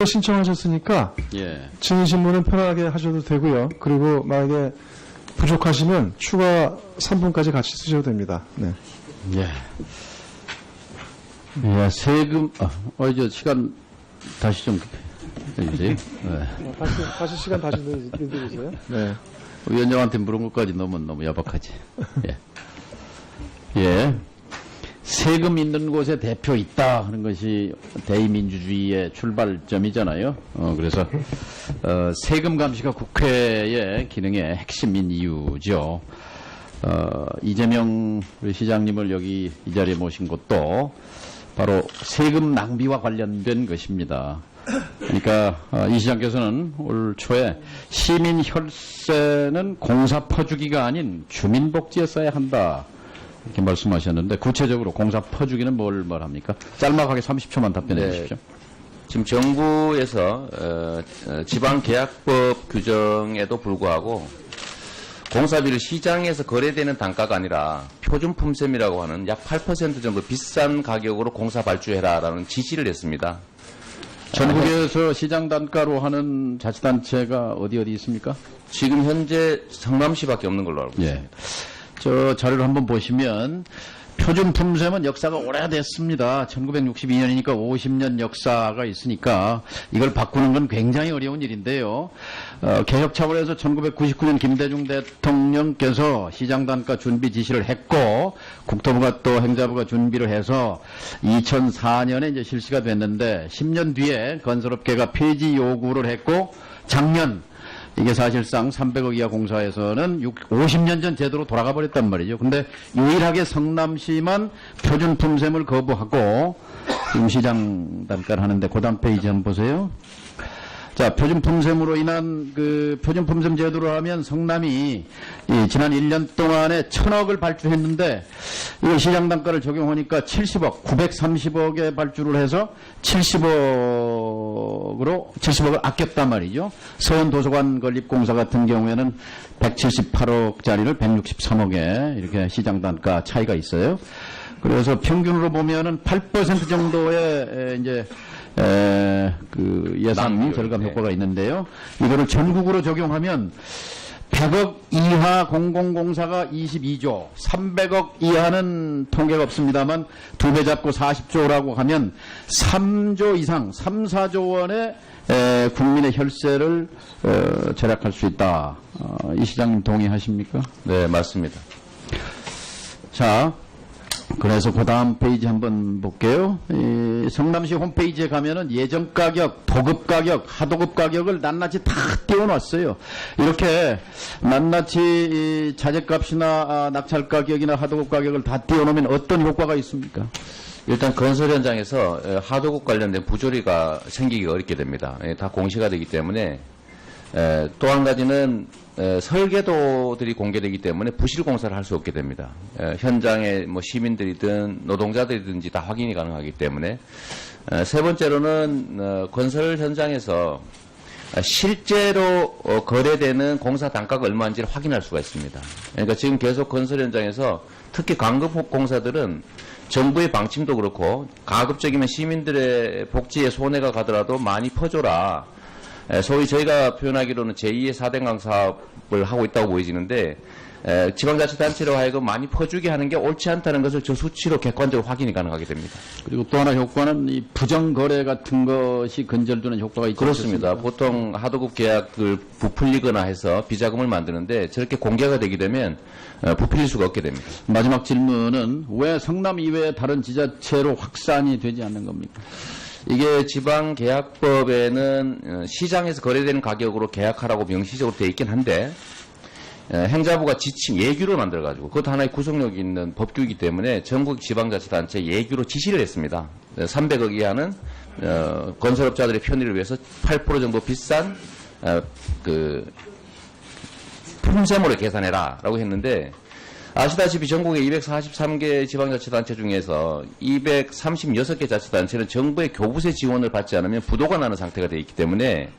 신청하셨으니까 예. 증인 신문은 편하게 하셔도 되고요. 그리고 만약에 부족하시면 추가 3분까지 같이 쓰셔도 됩니다. 네. 예. 예, 세금, 저 시간 다시 좀 해주세요. 네. 다시 시간 다시 내드리세요. 네. 위원장한테 물은 것까지 너무 야박하지. 예. 예. 세금 있는 곳에 대표 있다 하는 것이 대의민주주의의 출발점이잖아요. 그래서 세금 감시가 국회의 기능의 핵심인 이유죠. 이재명 시장님을 여기 이 자리에 모신 것도 바로 세금 낭비와 관련된 것입니다. 그러니까 이 시장께서는 올 초에 시민 혈세는 공사 퍼주기가 아닌 주민복지에 써야 한다. 이렇게 말씀하셨는데 구체적으로 공사 퍼주기는 뭘 말합니까? 짤막하게 30초만 답변해 주십시오. 지금 정부에서 지방계약법 규정에도 불구하고 공사비를 시장에서 거래되는 단가가 아니라 표준품셈이라고 하는 약 8% 정도 비싼 가격으로 공사 발주해라라는 지시를 했습니다. 전국에서 시장 단가로 하는 자치단체가 어디 있습니까? 지금 현재 성남시밖에 없는 걸로 알고 있습니다. 예. 저 자료를 한번 보시면 표준품셈은 역사가 오래됐습니다. 1962년이니까 50년 역사가 있으니까 이걸 바꾸는 건 굉장히 어려운 일인데요. 개혁 차원에서 1999년 김대중 대통령께서 시장 단가 준비 지시를 했고 국토부가 또 행자부가 준비를 해서 2004년에 이제 실시가 됐는데 10년 뒤에 건설업계가 폐지 요구를 했고 작년 이게 사실상 300억 이하 공사에서는 50년 전 제도로 돌아가 버렸단 말이죠. 근데 유일하게 성남시만 표준품셈을 거부하고 지금 시장 단가를 하는데 그 다음 페이지 한번 보세요. 자, 표준품셈으로 인한 그 표준품셈 제도로 하면 성남이 지난 1년 동안에 1000억을 발주했는데 이걸 시장 단가를 적용하니까 70억, 930억에 발주를 해서 70억을 아꼈단 말이죠. 서원도서관 건립공사 같은 경우에는 178억짜리를 163억에 이렇게 시장 단가 차이가 있어요. 그래서 평균으로 보면은 8% 정도의 이제 그 예산 절감 효과가 있는데요. 이거를 전국으로 적용하면 100억 이하 공공공사가 22조, 300억 이하는 통계가 없습니다만 2배 잡고 40조라고 하면 3조 이상, 3, 4조 원의 국민의 혈세를 절약할 수 있다. 이 시장님 동의하십니까? 네, 맞습니다. 자, 그래서 그 다음 페이지 한번 볼게요. 성남시 홈페이지에 가면은 예정 가격, 도급 가격, 하도급 가격을 낱낱이 다 띄워놨어요. 이렇게 낱낱이 자재값이나 낙찰 가격이나 하도급 가격을 다 띄워놓으면 어떤 효과가 있습니까? 일단 건설 현장에서 하도급 관련된 부조리가 생기기 어렵게 됩니다. 다 공시가 되기 때문에 또 한 가지는 설계도들이 공개되기 때문에 부실 공사를 할 수 없게 됩니다. 현장에 뭐 시민들이든 노동자들이든지 다 확인이 가능하기 때문에 세 번째로는 건설 현장에서 실제로 거래되는 공사 단가가 얼마인지를 확인할 수가 있습니다. 그러니까 지금 계속 건설 현장에서 특히 강급 공사들은 정부의 방침도 그렇고 가급적이면 시민들의 복지에 손해가 가더라도 많이 퍼줘라. 소위 저희가 표현하기로는 제2의 4대강 사업을 하고 있다고 보여지는데 지방자치단체로 하여금 많이 퍼주게 하는 게 옳지 않다는 것을 저 수치로 객관적으로 확인이 가능하게 됩니다. 그리고 또 하나 효과는 이 부정거래 같은 것이 근절되는 효과가 있죠. 그렇습니다. 보통 하도급 계약을 부풀리거나 해서 비자금을 만드는데 저렇게 공개가 되게 되면 부풀릴 수가 없게 됩니다. 마지막 질문은 왜 성남 이외의 다른 지자체로 확산이 되지 않는 겁니까? 이게 지방계약법에는 시장에서 거래되는 가격으로 계약하라고 명시적으로 되어 있긴 한데 행자부가 지침 예규를 만들어가지고 그것도 하나의 구속력이 있는 법규이기 때문에 전국 지방자치단체 예규로 지시를 했습니다. 300억 이하는 건설업자들의 편의를 위해서 8% 정도 비싼 그 품셈으로 계산해라라고 했는데 아시다시피 전국에 243개 지방자치단체 중에서 236개 자치단체는 정부의 교부세 지원을 받지 않으면 부도가 나는 상태가 되어 있기 때문에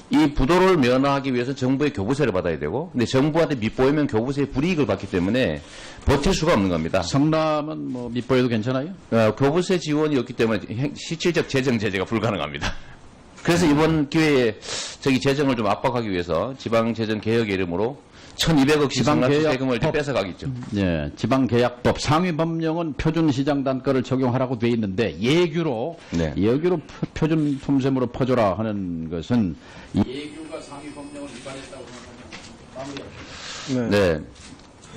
이 부도를 면하기 위해서 정부의 교부세를 받아야 되고 근데 정부한테 밑보이면 교부세의 불이익을 받기 때문에 버틸 수가 없는 겁니다. 성남은 뭐 밑보여도 괜찮아요? 교부세 지원이 없기 때문에 실질적 재정 제재가 불가능합니다. 그래서 이번 기회에 저기 재정을 좀 압박하기 위해서 지방재정 개혁의 이름으로 1,200억 지방자치 세금을 좀 뺏어가겠죠. 예, 지방계약법 상위법령은 표준시장 단가를 적용하라고 돼 있는데 예규로 네. 표준 품셈으로 퍼줘라 하는 것은 예규가 상위법령을 위반했다고 생각하면 네.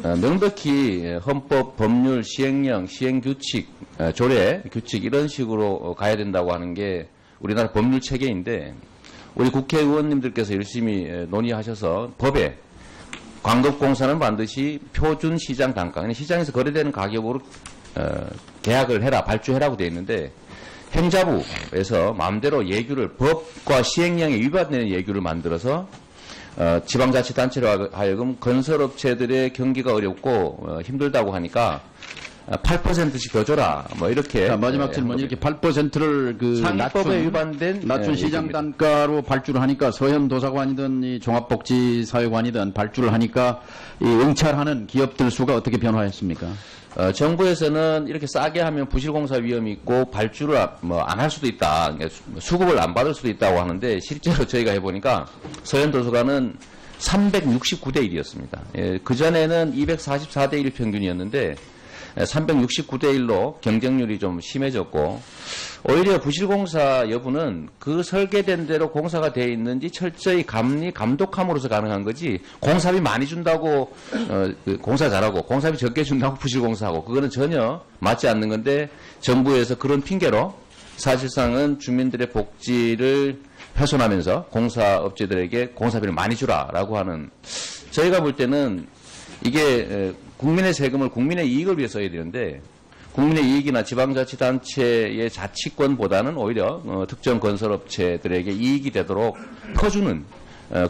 명백히 헌법, 법률, 시행령, 시행규칙, 조례, 규칙 이런 식으로 가야 된다고 하는 게 우리나라 법률 체계인데 우리 국회의원님들께서 열심히 논의하셔서 법에 광급공사는 반드시 표준 시장 단가, 시장에서 거래되는 가격으로 계약을 해라, 발주해라고 되어 있는데 행자부에서 마음대로 예규를 법과 시행령에 위반되는 예규를 만들어서 지방자치단체로 하여금 건설업체들의 경기가 어렵고 힘들다고 하니까 8%씩 더 줘라. 뭐 이렇게. 자, 마지막 질문. 이렇게 8%를 상위법에 위반된 낮춘 시장 얘기입니다. 단가로 발주를 하니까 서현도서관이든 이 종합복지사회관이든 발주를 하니까 이 응찰하는 기업들 수가 어떻게 변화했습니까? 정부에서는 이렇게 싸게 하면 부실공사 위험이 있고 발주를 안 할 수도 있다. 그러니까 수급을 안 받을 수도 있다고 하는데 실제로 저희가 해보니까 서현도서관은 369대 1이었습니다. 예, 그전에는 244대 1 평균이었는데 369대 1로 경쟁률이 좀 심해졌고 오히려 부실공사 여부는 그 설계된 대로 공사가 되어 있는지 철저히 감독함으로써 가능한 거지 공사비 많이 준다고 공사 잘하고 공사비 적게 준다고 부실공사하고 그거는 전혀 맞지 않는 건데 정부에서 그런 핑계로 사실상은 주민들의 복지를 훼손하면서 공사업체들에게 공사비를 많이 주라라고 하는 저희가 볼 때는 이게 국민의 세금을 국민의 이익을 위해 써야 되는데 국민의 이익이나 지방자치단체의 자치권보다는 오히려 특정 건설업체들에게 이익이 되도록 퍼주는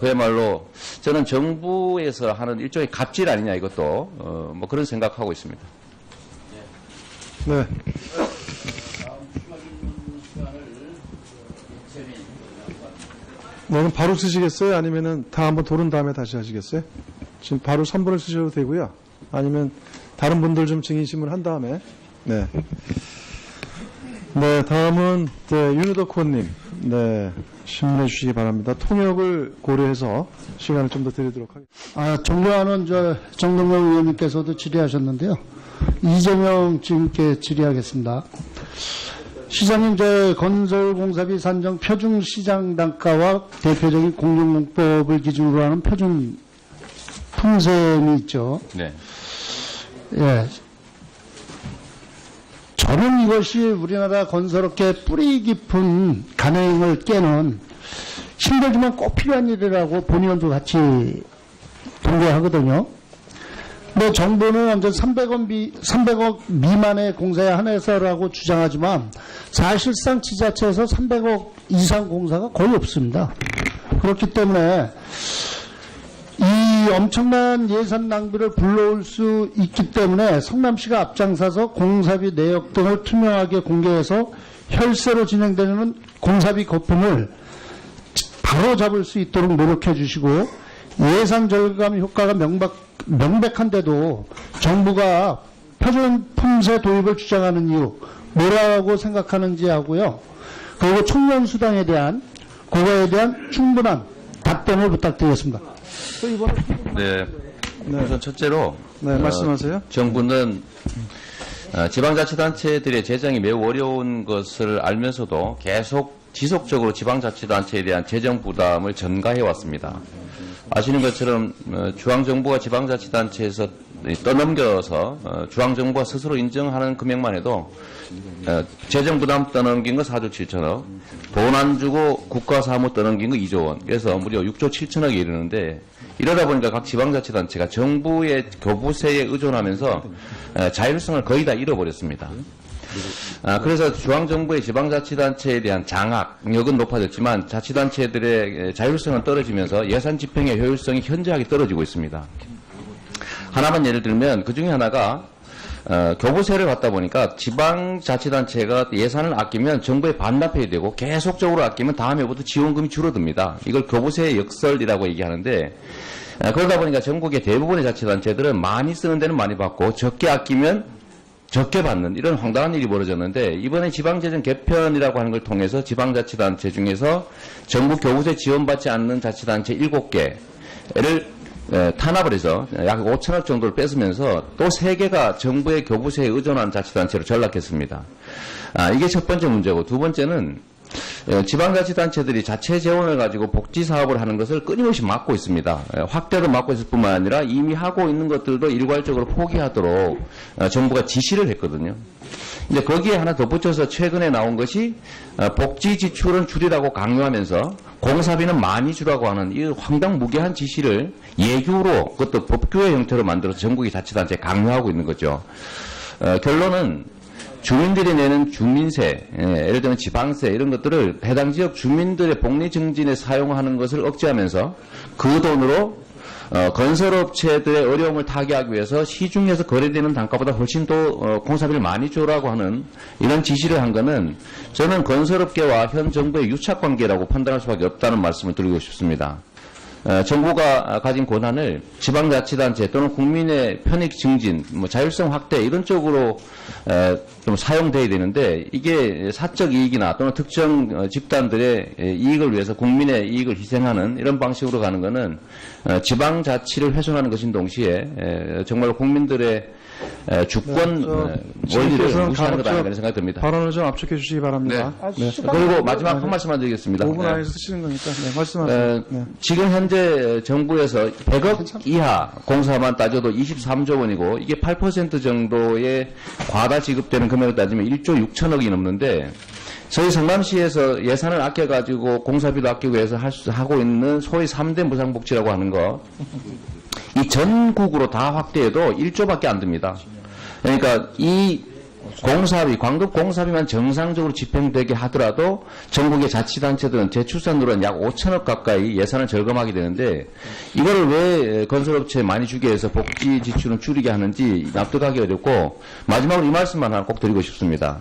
그야말로 저는 정부에서 하는 일종의 갑질 아니냐 이것도 뭐 그런 생각하고 있습니다. 네. 그럼 바로 쓰시겠어요? 아니면은 다 한번 도른 다음에 다시 하시겠어요? 지금 바로 3분을 쓰셔도 되고요. 아니면 다른 분들 좀 증인 신문 한 다음에. 네. 네, 다음은 윤우덕 의원님. 네, 신문해 주시기 바랍니다. 통역을 고려해서 시간을 좀 더 드리도록 하겠습니다. 존경하는 정동영 의원님께서도 질의하셨는데요. 이재명 지금께 질의하겠습니다. 시장님, 건설공사비 산정 표준 시장 단가와 대표적인 공정공법을 기준으로 하는 표준 품셈이 있죠. 네. 예. 저는 이것이 우리나라 건설업계 뿌리 깊은 간행을 깨는 힘들지만 꼭 필요한 일이라고 본 의원도 같이 동의하거든요. 근데 정부는 완전 300억 미만의 공사에 한해서라고 주장하지만 사실상 지자체에서 300억 이상 공사가 거의 없습니다. 그렇기 때문에 이 엄청난 예산 낭비를 불러올 수 있기 때문에 성남시가 앞장서서 공사비 내역 등을 투명하게 공개해서 혈세로 진행되는 공사비 거품을 바로 잡을 수 있도록 노력해 주시고 예산 절감 효과가 명백한데도 정부가 표준 품세 도입을 주장하는 이유 뭐라고 생각하는지 하고요. 그리고 청년 수당에 대한 그거에 대한 충분한 답변을 부탁드리겠습니다. 네. 우선 첫째로 네, 말씀하세요. 정부는 지방자치단체들의 재정이 매우 어려운 것을 알면서도 계속 지속적으로 지방자치단체에 대한 재정 부담을 전가해 왔습니다. 아시는 것처럼 중앙정부가 지방자치단체에서 떠넘겨서 중앙정부가 스스로 인정하는 금액만 해도 재정 부담 떠넘긴 거 4조 7천억, 돈 안 주고 국가 사무 떠넘긴 거 2조 원, 그래서 무려 6조 7천억이 이르는데 이러다 보니까 각 지방자치단체가 정부의 교부세에 의존하면서 자율성을 거의 다 잃어버렸습니다. 그래서 중앙정부의 지방자치단체에 대한 장악력은 높아졌지만 자치단체들의 자율성은 떨어지면서 예산 집행의 효율성이 현저하게 떨어지고 있습니다. 하나만 예를 들면 그 중에 하나가 교부세를 받다 보니까 지방자치단체가 예산을 아끼면 정부에 반납해야 되고 계속적으로 아끼면 다음 해부터 지원금이 줄어듭니다. 이걸 교부세의 역설이라고 얘기하는데 그러다 보니까 전국의 대부분의 자치단체들은 많이 쓰는 데는 많이 받고 적게 아끼면 적게 받는 이런 황당한 일이 벌어졌는데 이번에 지방재정 개편이라고 하는 걸 통해서 지방자치단체 중에서 정부 교부세 지원받지 않는 자치단체 7개를 탄압을 해서 약 5천억 정도를 뺏으면서 또 3개가 정부의 교부세에 의존하는 자치단체로 전락했습니다. 이게 첫 번째 문제고 두 번째는 지방자치단체들이 자체 재원을 가지고 복지사업을 하는 것을 끊임없이 막고 있습니다. 확대도 막고 있을 뿐만 아니라 이미 하고 있는 것들도 일괄적으로 포기하도록 정부가 지시를 했거든요. 이제 거기에 하나 덧붙여서 최근에 나온 것이 복지 지출은 줄이라고 강요하면서 공사비는 많이 주라고 하는 이 황당무계한 지시를 예규로 그것도 법규의 형태로 만들어서 전국의 자치단체에 강요하고 있는 거죠. 결론은 주민들이 내는 주민세, 예를 들면 지방세 이런 것들을 해당 지역 주민들의 복리 증진에 사용하는 것을 억제하면서 그 돈으로 건설업체들의 어려움을 타개하기 위해서 시중에서 거래되는 단가보다 훨씬 더 공사비를 많이 줘라고 하는 이런 지시를 한 것은 저는 건설업계와 현 정부의 유착관계라고 판단할 수밖에 없다는 말씀을 드리고 싶습니다. 정부가 가진 권한을 지방자치단체 또는 국민의 편익 증진, 자율성 확대 이런 쪽으로 좀 사용돼야 되는데 이게 사적 이익이나 또는 특정 집단들의 이익을 위해서 국민의 이익을 희생하는 이런 방식으로 가는 것은 지방자치를 훼손하는 것인 동시에 정말 국민들의 주권 원리를 무시하는 것 아닌가 생각이 듭니다. 발언을 좀 압축해 주시기 바랍니다. 네. 그리고 마지막 한 말씀만 드리겠습니다. 5분 안에서 쓰시는 거니까 말씀하세요. 지금 현재 정부에서 100억 이하 공사만 따져도 23조 원이고 이게 8% 정도의 과다 지급되는 금액을 따지면 1조 6천억이 넘는데 저희 성남시에서 예산을 아껴가지고 공사비도 아끼고 해서 하고 있는 소위 3대 무상복지라고 하는 거 이 전국으로 다 확대해도 1조밖에 안 됩니다. 그러니까 이 공사비, 광급 공사비만 정상적으로 집행되게 하더라도 전국의 자치단체들은 재출산으로는 약 5천억 가까이 예산을 절감하게 되는데 이거를 왜 건설업체에 많이 주게 해서 복지 지출은 줄이게 하는지 납득하기 어렵고 마지막으로 이 말씀만 하나 꼭 드리고 싶습니다.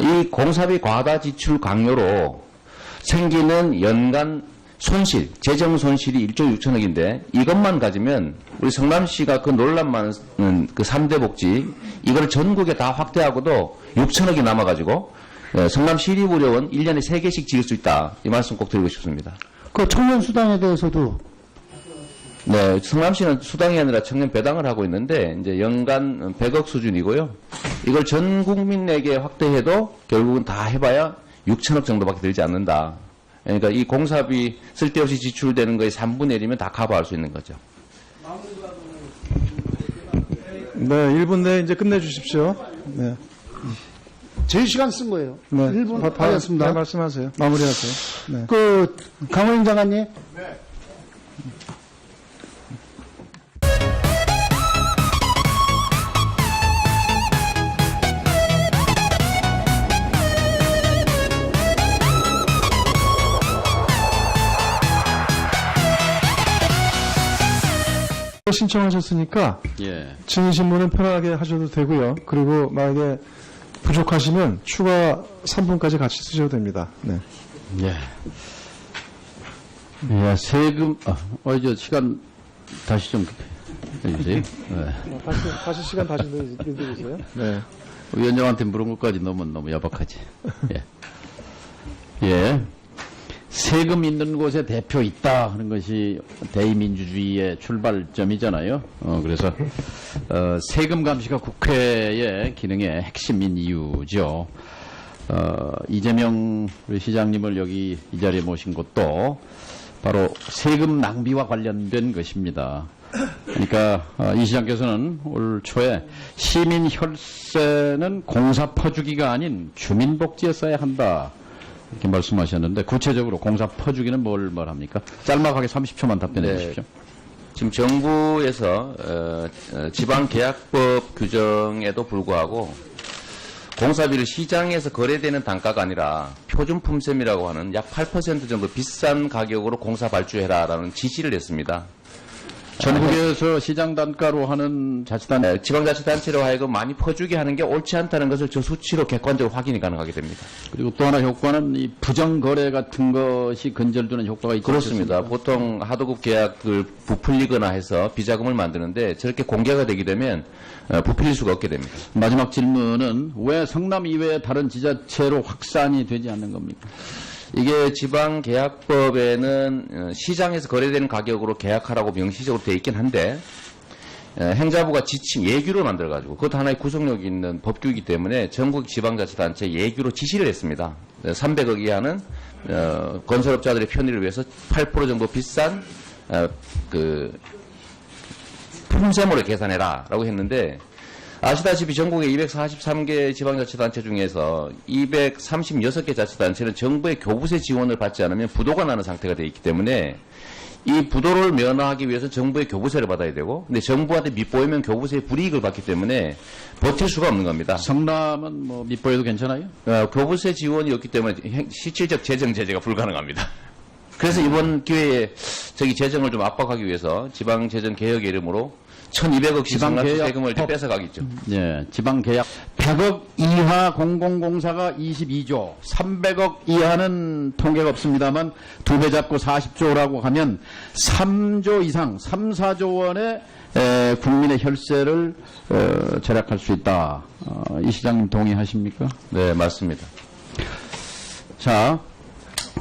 이 공사비 과다 지출 강요로 생기는 연간 손실, 재정 손실이 1조 6천억인데 이것만 가지면 우리 성남시가 그 논란 많은 그 3대 복지 이걸 전국에 다 확대하고도 6천억이 남아가지고 성남시립의료원 1년에 3개씩 지을 수 있다. 이 말씀 꼭 드리고 싶습니다. 그 청년 수당에 대해서도 네, 성남시는 수당이 아니라 청년 배당을 하고 있는데 이제 연간 100억 수준이고요. 이걸 전 국민에게 확대해도 결국은 다 해봐야 6천억 정도밖에 들지 않는다. 그러니까 이 공사비 쓸데없이 지출되는 거의 3분의 1이면 다 커버할 수 있는 거죠. 네, 1분 내에 이제 끝내주십시오. 네. 제 시간 쓴 거예요. 네. 1분 하겠습니다. 네, 말씀하세요. 마무리하세요. 네. 강원영 장관님. 신청하셨으니까 예. 증인 신문은 편하게 하셔도 되고요. 그리고 만약에 부족하시면 추가 3분까지 같이 쓰셔도 됩니다. 네. 예. 예, 세금, 저 시간 다시 좀 해주세요. 네. 다시 시간 다시 내드리세요. 네. 위원장한테 물은 것까지 너무 야박하지. 예. 예. 세금 있는 곳에 대표 있다 하는 것이 대의민주주의의 출발점이잖아요. 그래서 세금 감시가 국회의 기능의 핵심인 이유죠. 이재명 시장님을 여기 이 자리에 모신 것도 바로 세금 낭비와 관련된 것입니다. 그러니까 이 시장께서는 올 초에 시민 혈세는 공사 퍼주기가 아닌 주민복지에 써야 한다. 이렇게 말씀하셨는데 구체적으로 공사 퍼주기는 뭘 말합니까? 짤막하게 30초만 답변해 주십시오. 지금 정부에서 지방계약법 규정에도 불구하고 공사비를 시장에서 거래되는 단가가 아니라 표준품셈이라고 하는 약 8% 정도 비싼 가격으로 공사 발주해라라는 지시를 했습니다. 전국에서 시장 단가로 하는 자치단체 지방자치단체로 하여금 많이 퍼주게 하는 게 옳지 않다는 것을 저 수치로 객관적으로 확인이 가능하게 됩니다. 그리고 또 하나 효과는 이 부정거래 같은 것이 근절되는 효과가 있지 그렇습니다. 않습니까? 보통 하도급 계약을 부풀리거나 해서 비자금을 만드는데 저렇게 공개가 되게 되면 부풀릴 수가 없게 됩니다. 마지막 질문은 왜 성남 이외의 다른 지자체로 확산이 되지 않는 겁니까? 이게 지방계약법에는 시장에서 거래되는 가격으로 계약하라고 명시적으로 되어 있긴 한데 행자부가 지침 예규를 만들어가지고 그것도 하나의 구속력이 있는 법규이기 때문에 전국 지방자치단체 예규로 지시를 했습니다. 300억 이하는 건설업자들의 편의를 위해서 8% 정도 비싼 그 품셈으로 계산해라라고 했는데 아시다시피 전국에 243개 지방자치단체 중에서 236개 자치단체는 정부의 교부세 지원을 받지 않으면 부도가 나는 상태가 되어 있기 때문에 이 부도를 면하기 위해서 정부의 교부세를 받아야 되고 근데 정부한테 밑보이면 교부세의 불이익을 받기 때문에 버틸 수가 없는 겁니다. 성남은 뭐 밑보여도 괜찮아요? 교부세 지원이 없기 때문에 실질적 재정 제재가 불가능합니다. 그래서 이번 기회에 저기 재정을 좀 압박하기 위해서 지방재정 개혁의 이름으로 1,200억 지방계약 세금을 뺏어가겠죠. 예, 지방계약 100억 이하 공공공사가 22조, 300억 이하는 통계가 없습니다만 2배 잡고 40조라고 하면 3조 이상, 3, 4조 원의 국민의 혈세를 절약할 수 있다. 이 시장님 동의하십니까? 네, 맞습니다. 자,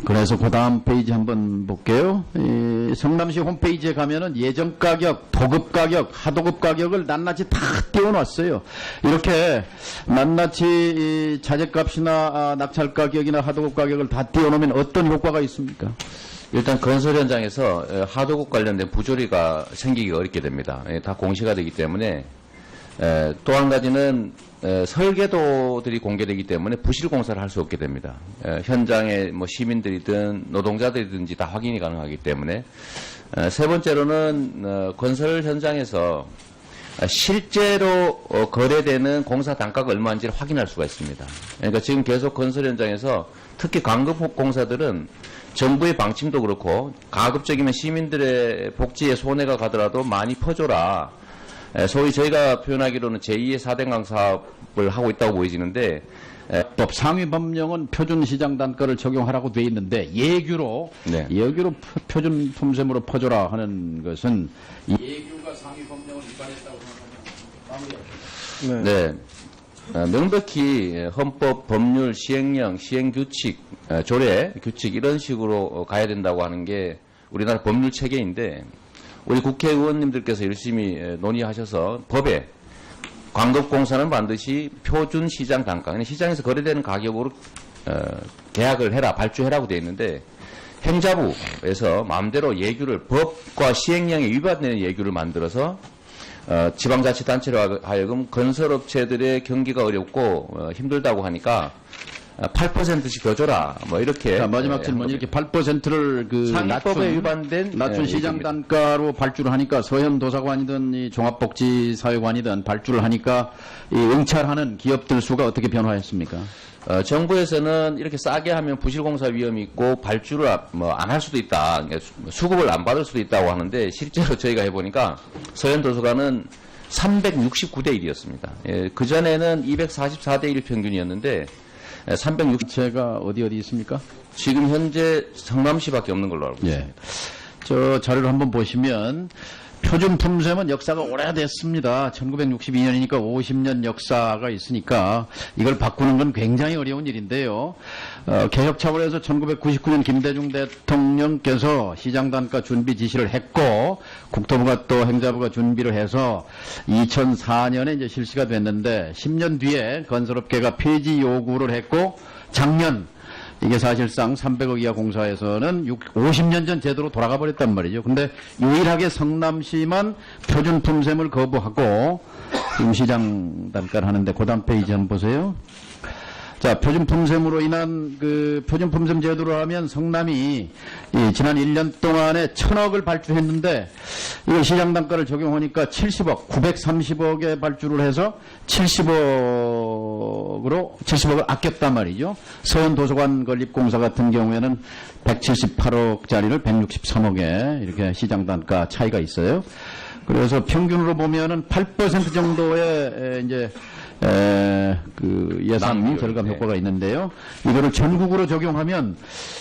그래서 그 다음 페이지 한번 볼게요. 이 성남시 홈페이지에 가면은 예정 가격, 도급 가격, 하도급 가격을 낱낱이 다 띄워놨어요. 이렇게 낱낱이 이 자재값이나 낙찰 가격이나 하도급 가격을 다 띄워놓으면 어떤 효과가 있습니까? 일단 건설 현장에서 하도급 관련된 부조리가 생기기 어렵게 됩니다. 다 공시가 되기 때문에 또 한 가지는 설계도들이 공개되기 때문에 부실 공사를 할 수 없게 됩니다. 현장에 뭐 시민들이든 노동자들이든지 다 확인이 가능하기 때문에 세 번째로는 건설 현장에서 실제로 거래되는 공사 단가가 얼마인지를 확인할 수가 있습니다. 그러니까 지금 계속 건설 현장에서 특히 강급 공사들은 정부의 방침도 그렇고 가급적이면 시민들의 복지에 손해가 가더라도 많이 퍼줘라. 소위 저희가 표현하기로는 제2의 4대강 사업을 하고 있다고 보여지는데 법 상위 법령은 표준 시장 단가를 적용하라고 돼 있는데 예규로 네. 예규로 표준 품셈으로 퍼줘라 하는 것은 예규가 상위 법령을 위반했다고 생각하면 네. 네. 명백히 헌법, 법률, 시행령, 시행규칙, 조례, 규칙 이런 식으로 가야 된다고 하는 게 우리나라 법률 체계인데 우리 국회의원님들께서 열심히 논의하셔서 법에 광급공사는 반드시 표준 시장 단가, 시장에서 거래되는 가격으로 계약을 해라, 발주해라고 되어 있는데 행자부에서 마음대로 예규를 법과 시행령에 위반되는 예규를 만들어서 지방자치단체로 하여금 건설업체들의 경기가 어렵고 힘들다고 하니까 8%씩 더 줘라. 뭐 이렇게. 자, 마지막 질문. 이렇게 8%를 그 상위법에 위반된 낮춘 시장 얘기입니다. 단가로 발주를 하니까 서현도서관이든 이 종합복지사회관이든 발주를 하니까 이 응찰하는 기업들 수가 어떻게 변화했습니까? 정부에서는 이렇게 싸게 하면 부실공사 위험이 있고 발주를 안 할 수도 있다. 그러니까 수급을 안 받을 수도 있다고 하는데 실제로 저희가 해보니까 서현도서관은 369대 1이었습니다. 예, 그전에는 244대 1 평균이었는데 360제가 어디 있습니까? 지금 현재 성남시밖에 없는 걸로 알고 있습니다. 예. 저 자료를 한번 보시면 표준 품셈은 역사가 오래됐습니다. 1962년이니까 50년 역사가 있으니까 이걸 바꾸는 건 굉장히 어려운 일인데요. 개혁 차원에서 1999년 김대중 대통령께서 시장 단가 준비 지시를 했고 국토부가 또 행자부가 준비를 해서 2004년에 이제 실시가 됐는데 10년 뒤에 건설업계가 폐지 요구를 했고 작년 이게 사실상 300억 이하 공사에서는 50년 전 제도로 돌아가 버렸단 말이죠. 근데 유일하게 성남시만 표준 품셈을 거부하고 지금 시장 단가를 하는데 그 다음 페이지 한번 보세요. 자, 표준 품셈으로 인한 그 표준 품셈 제도로 하면 성남이 이 지난 1년 동안에 1,000억을 발주했는데 이걸 시장 단가를 적용하니까 70억, 930억에 발주를 해서 70억 70억을 아꼈단 말이죠. 서현도서관 건립공사 같은 경우에는 178억짜리를 163억에 이렇게 시장 단가 차이가 있어요. 그래서 평균으로 보면은 8% 정도의 이제 그 예산 낭비율, 절감 네. 효과가 있는데요. 이거를 전국으로 적용하면